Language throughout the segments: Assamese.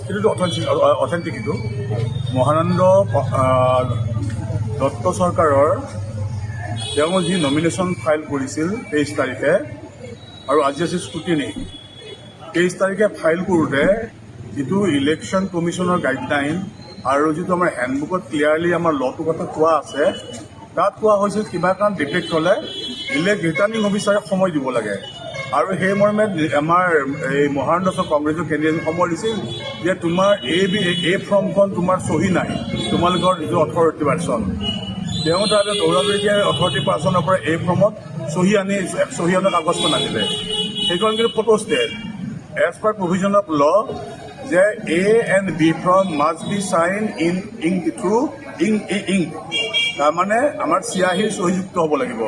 এইটোতো অথেণ্টিক এইটো মহানন্দ দত্ত চৰকাৰৰ তেওঁ যি নমিনেশ্যন ফাইল কৰিছিল 23 তাৰিখে আৰু আজি আছে স্ক্ৰুটিনি 23 তাৰিখে ফাইল কৰোঁতে যিটো ইলেকশ্যন কমিশ্যনৰ গাইডলাইন আৰু যিটো আমাৰ হেণ্ডবুকত ক্লিয়াৰলি আমাৰ ল'টোৰ কথা কোৱা আছে তাত কোৱা হৈছিল কিবা কাৰণ ডিফেক্ট হ'লে ৰিটাৰ্ণিং অফিচাৰে সময় দিব লাগে আৰু সেই মৰ্মে আমাৰ এই মহানন্দ কংগ্ৰেছৰ কেন্দ্ৰীয় সময় দিছিল যে তোমাৰ এই ফৰ্মখন তোমাৰ চহী নাই তোমালোকৰ যিটো অথৰিটি পাৰ্চন তেওঁ তাতে দৌৰাদৌৰিকে অথৰিটি পাৰ্চনৰ পৰা এই ফৰ্মত চহী অনা কাগজখন আনিলে সেইখন কিন্তু photostat as per provision of law যে A and B form must be sign in ink through ink তাৰমানে আমাৰ চিয়াহীৰ চহীযুক্ত হ'ব লাগিব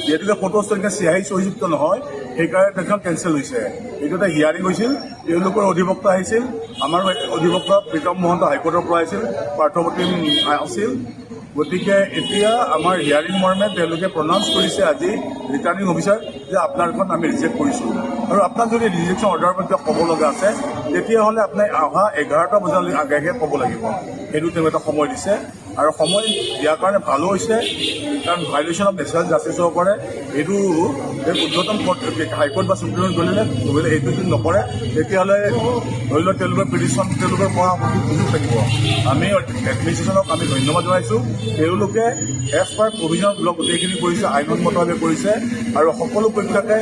যিহেতুকে ফটো ষ্টেট চিয়াহী চহীযুক্ত নহয় সেইকাৰণে তেখন কেঞ্চেল হৈছে এইটো এটা হিয়াৰিং হৈছিল তেওঁলোকৰ অধিবক্তা আহিছিল আমাৰ অধিবক্তা প্ৰীতম মহন্ত হাইকোৰ্টৰ পৰা আহিছিল পাৰ্থপ্ৰতিম আছিল গতিকে এতিয়া আমাৰ হিয়াৰিং মৰ্মে তেওঁলোকে প্ৰনাউন্স কৰিছে আজি ৰিটাৰ্ণিং অফিচাৰ যে আপোনাৰখন আমি ৰিজেক্ট কৰিছোঁ আৰু আপোনাৰ যদি ৰিজেকশ্যন অৰ্ডাৰৰ পৰা ক'ব লগা আছে তেতিয়াহ'লে আপুনি অহা 11টা বজালৈ আগেহে ক'ব লাগিব সেইটো তেওঁ এটা সময় দিছে আৰু সময় দিয়াৰ কাৰণে ভালো হৈছে কাৰণ ভাইলেশ্যন অফ নেচাৰেল জাষ্টিছৰ ওপৰে এইটো উৰ্ধতম হাইকোৰ্ট বা সুপ্ৰিম কোৰ্ট গ'লে এইটো যদি নকৰে তেতিয়াহ'লে ধৰি লওক তেওঁলোকৰ পিটিশ্যন তেওঁলোকৰ পৰা সুযোগ থাকিব আমি এডমিনিষ্ট্ৰেশ্যনক আমি ধন্যবাদ জনাইছোঁ তেওঁলোকে এজ পাৰ প্ৰভিজন ব্লক গোটেইখিনি কৰিছে আইনসন্মতভাৱে কৰিছে আৰু সকলো পক্ষকে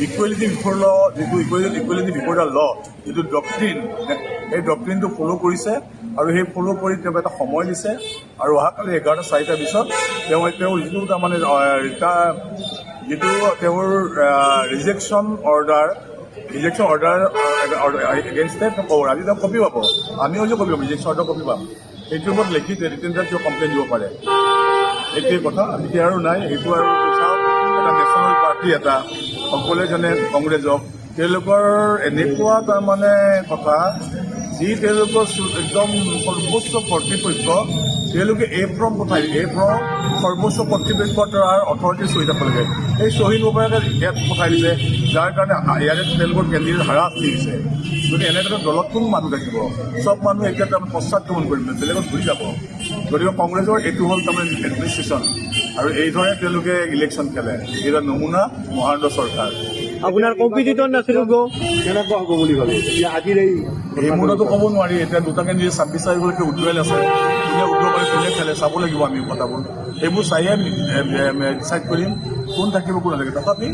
ইকুৱেলিটি বিফৰ ল যিটো ইকুৱেলিটি বিফৰ দ্য ল যিটো ডক্ট্ৰিন সেই ডক্ট্ৰিনটো ফ'ল' কৰিছে আৰু সেই ফ'ল' কৰি তেওঁ এটা সময় দিছে আৰু অহাকালি 11:04 পিছত তেওঁ যিটো তাৰমানে যিটো তেওঁৰ ৰিজেকশ্যন অৰ্ডাৰ এগেইনষ্টে আজি তেওঁ কপি পাব আমিও যে কপি পাম ৰিজেকশ্যন অৰ্ডাৰ কপি পাম সেইটোৰ ওপৰত লিখি ৰিটেণ্ডাৰ কিয় কমপ্লেইন দিব পাৰে এইটোৱে কথা এতিয়া আৰু নাই সেইটো আৰু চাওক এটা নেশ্যনেল পাৰ্টি এটা সকলোৱে জানে কংগ্ৰেছক তেওঁলোকৰ এনেকুৱা তাৰমানে কথা যি তেওঁলোকৰ একদম সৰ্বোচ্চ কৰ্তৃপক্ষ তেওঁলোকে এই ফৰ্ম পঠাই দিয়ে এই ফৰ্ম সৰ্বোচ্চ কৰ্তৃপক্ষ তাৰ অথৰিটি চহী থাকিব লাগে এই চহী নকৰাকৈ ইয়াত পঠাই দিছে যাৰ কাৰণে ইয়াৰে তেওঁলোকৰ কেন্দ্ৰীয় হাৰাশাস্তি দিছে গতিকে এনেদৰে দলত কোন মানুহ থাকিব চব মানুহ এতিয়া তাৰমানে পশ্চাদগমন কৰিব বেলেগত ঘূৰি যাব গতিকে কংগ্ৰেছৰ এইটো হ'ল তাৰমানে এডমিনিষ্ট্ৰেশ্যন আৰু এইদৰে তেওঁলোকে ইলেকশ্যন খেলে এইটো নমুনা মহানন্দ চৰকাৰ আপোনাৰ কম্পিটিটৰ নাছিল কেনেকুৱা হ'ব বুলি ভাবে আজিৰ এই মুহূৰ্ততো ক'ব নোৱাৰি এতিয়া দুটাকে নিজে 26 তাৰিখলৈকে উদ্যোগাল আছে কোনে উদ্যোগ কৰি কোনে খেলে চাব লাগিব আমি কথাবোৰ সেইবোৰ চাইহে ডিচাইড কৰিম কোন থাকিব কোন নাথাকে তথাপি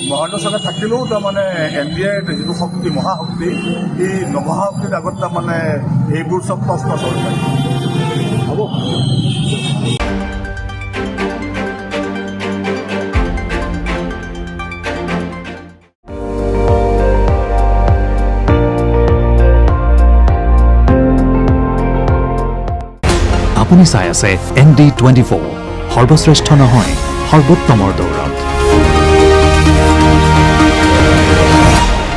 মহানন্দ চৰকাৰ থাকিলেও তাৰমানে NDAৰ যিটো শক্তি মহাশক্তি এই মহাশক্তিৰ আগত তাৰমানে এইবোৰ চব প্ৰশ্ন চৰকাৰ হ'ব আপুনি চাই আছে ND24 সৰ্বশ্ৰেষ্ঠ নহয় সৰ্বোত্তমৰ দৌৰা